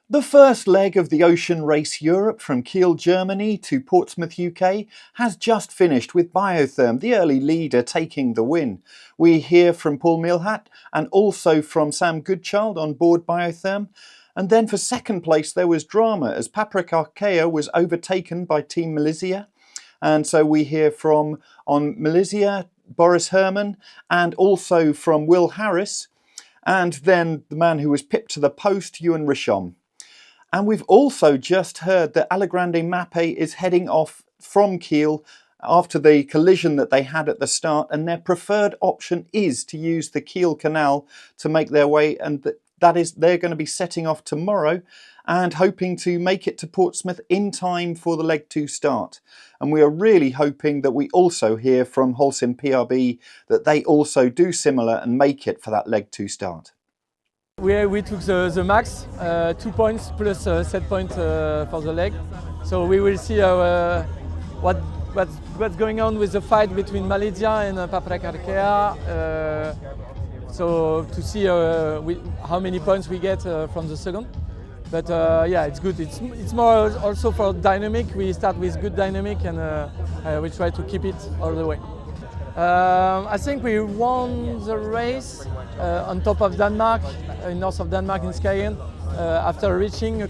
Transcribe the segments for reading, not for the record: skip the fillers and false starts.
The first leg of the Ocean Race Europe from Kiel, Germany to Portsmouth UK has just finished with Biotherm, the early leader, taking the win. We hear from Paul Milhat and also from Sam Goodchild on board Biotherm. And then for second place there was drama as Paprika Arkea was overtaken by Team Malizia. And so we hear from, on Malizia, Boris Herman, and also from Will Harris, and then the man who was pipped to the post, Ewan Rishon. And we've also just heard that Allagrande Mapei is heading off from Kiel after the collision that they had at the start, and their preferred option is to use the Kiel Canal to make their way, and that is they're going to be setting off tomorrow and hoping to make it to Portsmouth in time for the leg 2 start. And we are really hoping that we also hear from Holcim-PRB that they also do similar and make it for that leg 2 start. We took the max, 2 points plus set point for the leg. So we will see what's going on with the fight between Malizia and Paprika Arkea. So to see how many points we get from the second. But yeah, it's good. It's more also for dynamic. We start with good dynamic and we try to keep it all the way. I think we won the race on top of Denmark, in north of Denmark in Skagen. After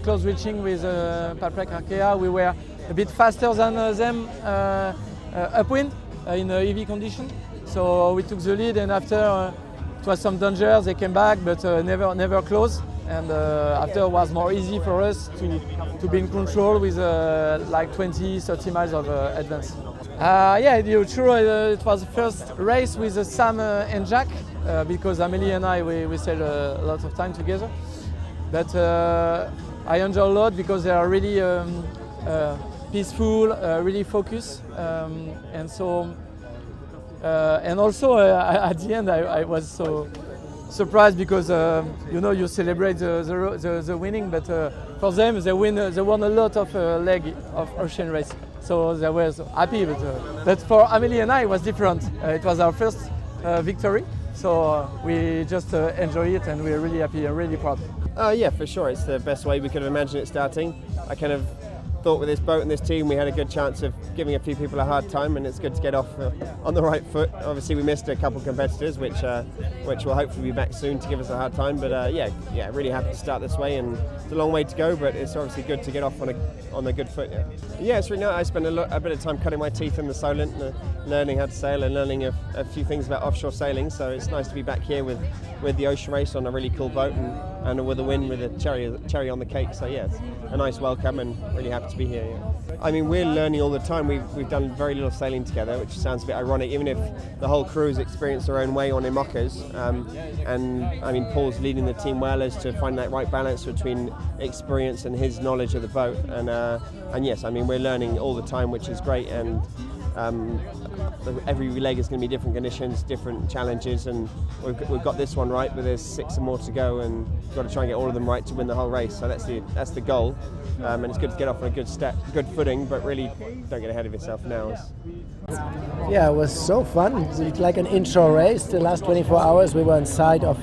close reaching with Paprika Arkea, we were a bit faster than them upwind in heavy condition. So we took the lead, and after it was some danger. They came back, but never close. And after it was more easy for us to be in control with like 20-30 miles of advance. Yeah, true. It was the first race with Sam and Jack because Amelie and I we sailed a lot of time together. But I enjoy a lot because they are really peaceful, really focused, and so. And also at the end, I was so surprised because you celebrate the winning, but for them they won a lot of leg of ocean race. So they were so happy, but for Amelie and I it was different. It was our first victory, so we just enjoy it and we're really happy and really proud. Yeah, for sure. It's the best way we could have imagined it starting. I kind of thought with this boat and this team we had a good chance of giving a few people a hard time, and it's good to get off on the right foot. Obviously we missed a couple of competitors which will hopefully be back soon to give us a hard time, but yeah, really happy to start this way, and it's a long way to go, but it's obviously good to get off on a good foot. Yeah, it's really nice. I spent a bit of time cutting my teeth in the Solent, learning how to sail and learning a few things about offshore sailing, so it's nice to be back here with the Ocean Race on a really cool boat and with a win with a cherry on the cake. So yeah, it's a nice welcome and really happy to be here. Yeah. I mean, we're learning all the time. We've done very little sailing together, which sounds a bit ironic, even if the whole crew has experienced their own way on Imokas. And I mean, Paul's leading the team well as to find that right balance between experience and his knowledge of the boat. And yes, I mean, we're learning all the time, which is great. And every leg is going to be different conditions, different challenges, and we've got this one right, but there's 6 more to go, and we've got to try and get all of them right to win the whole race. So that's the goal, and it's good to get off on a good footing, but really don't get ahead of yourself now. Yeah, it was so fun. It's like an inshore race. The last 24 hours we were inside of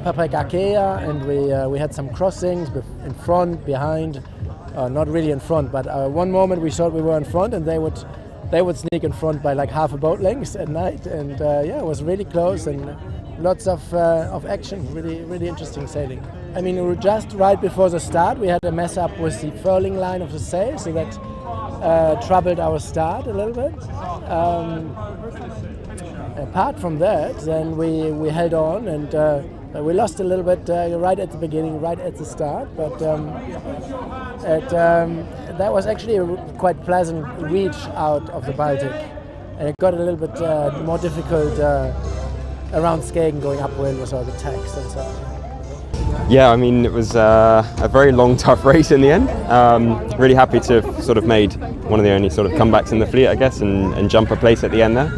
Paprika Arkea, and we had some crossings in front, behind, not really in front, but one moment we thought we were in front, and they would sneak in front by like half a boat length at night, and yeah, it was really close and lots of action. Really interesting sailing. I mean, we were just right before the start. We had a mess up with the furling line of the sail, so that troubled our start a little bit. Apart from that, then we held on, and we lost a little bit right at the beginning, right at the start, but that was actually a quite pleasant reach out of the Baltic, and it got a little bit more difficult around Skagen going upwind with all the tacks and so on. Yeah, I mean, it was a very long, tough race in the end. Really happy to have sort of made one of the only sort of comebacks in the fleet, I guess, and jump a place at the end there.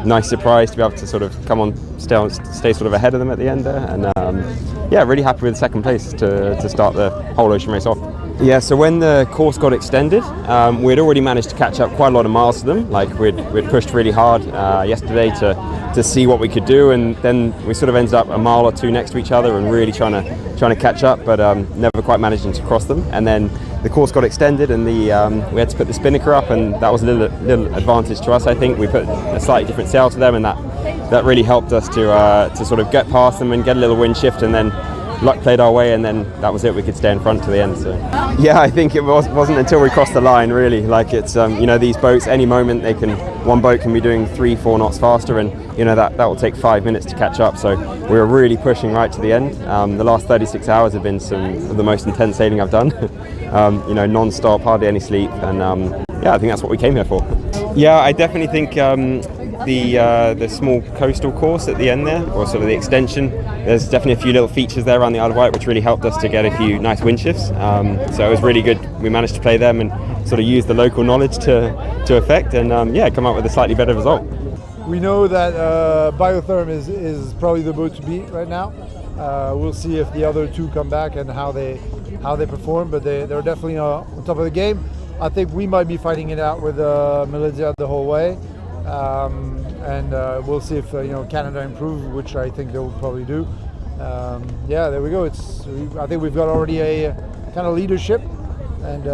Nice surprise to be able to sort of stay sort of ahead of them at the end there, and yeah, really happy with the second place to start the whole ocean race off. Yeah, so when the course got extended, we'd already managed to catch up quite a lot of miles to them. Like we'd pushed really hard yesterday to to see what we could do, and then we sort of ended up a mile or two next to each other and really trying to catch up, but never quite managing to cross them. And then the course got extended, and we had to put the spinnaker up, and that was a little advantage to us. I think we put a slightly different sail to them, and that really helped us to sort of get past them and get a little wind shift, and then luck played our way, and then that was it. We could stay in front to the end. So yeah, I think it wasn't until we crossed the line, really. Like, it's these boats, any moment one boat can be doing 3-4 knots faster, and that will take 5 minutes to catch up. So we were really pushing right to the end. The last 36 hours have been some of the most intense sailing I've done. Non-stop, hardly any sleep, and I think that's what we came here for. Yeah, I definitely think the small coastal course at the end there, or sort of the extension, there's definitely a few little features there around the Isle of Wight which really helped us to get a few nice wind shifts. So it was really good. We managed to play them and sort of use the local knowledge to effect, and come up with a slightly better result. We know that Biotherm is probably the boat to beat right now. We'll see if the other two come back and how they perform, but they're definitely on top of the game. I think we might be fighting it out with Malizia the whole way. And we'll see if Canada improve, which I think they'll probably do. There we go. I think we've got already a kind of leadership, and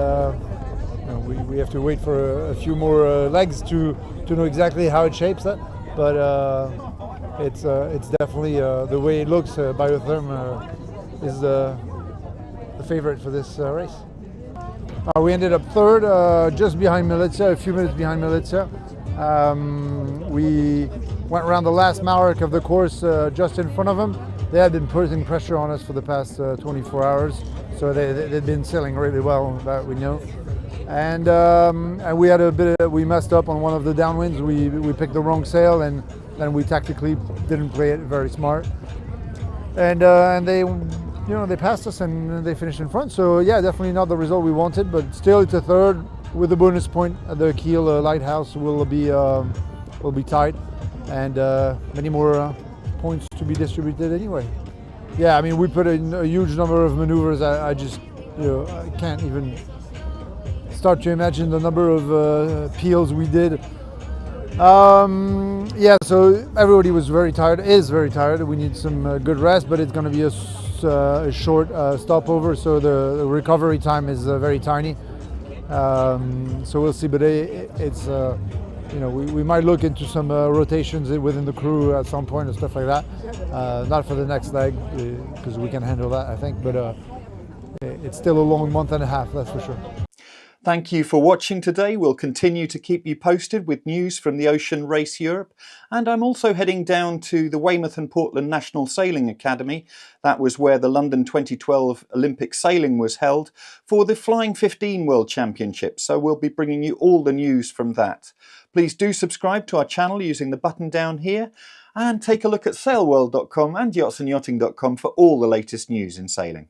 we have to wait for a few more legs to know exactly how it shapes that. But it's definitely the way it looks. Biotherm is the favorite for this race. We ended up third, just behind Malizia, a few minutes behind Malizia. We went around the last mark of the course just in front of them. They had been putting pressure on us for the past 24 hours, so they'd been sailing really well, that we know. And we had we messed up on one of the downwinds. We picked the wrong sail, and then we tactically didn't play it very smart. And they passed us and they finished in front. So yeah, definitely not the result we wanted, but still it's a third. With a bonus point, the Kiel lighthouse will be tight, and many more points to be distributed anyway. Yeah, I mean, we put in a huge number of maneuvers. I just I can't even start to imagine the number of peels we did. So everybody was very tired. Is very tired. We need some good rest, but it's going to be a short stopover, so the recovery time is very tiny. So we'll see, but it's we might look into some rotations within the crew at some point and stuff like that. Not for the next leg, because we can handle that, I think, but it's still a long month and a half, that's for sure. Thank you for watching today. We'll continue to keep you posted with news from the Ocean Race Europe. And I'm also heading down to the Weymouth and Portland National Sailing Academy. That was where the London 2012 Olympic sailing was held for the Flying 15 World Championship. So we'll be bringing you all the news from that. Please do subscribe to our channel using the button down here, and take a look at sailworld.com and yachtsandyachting.com for all the latest news in sailing.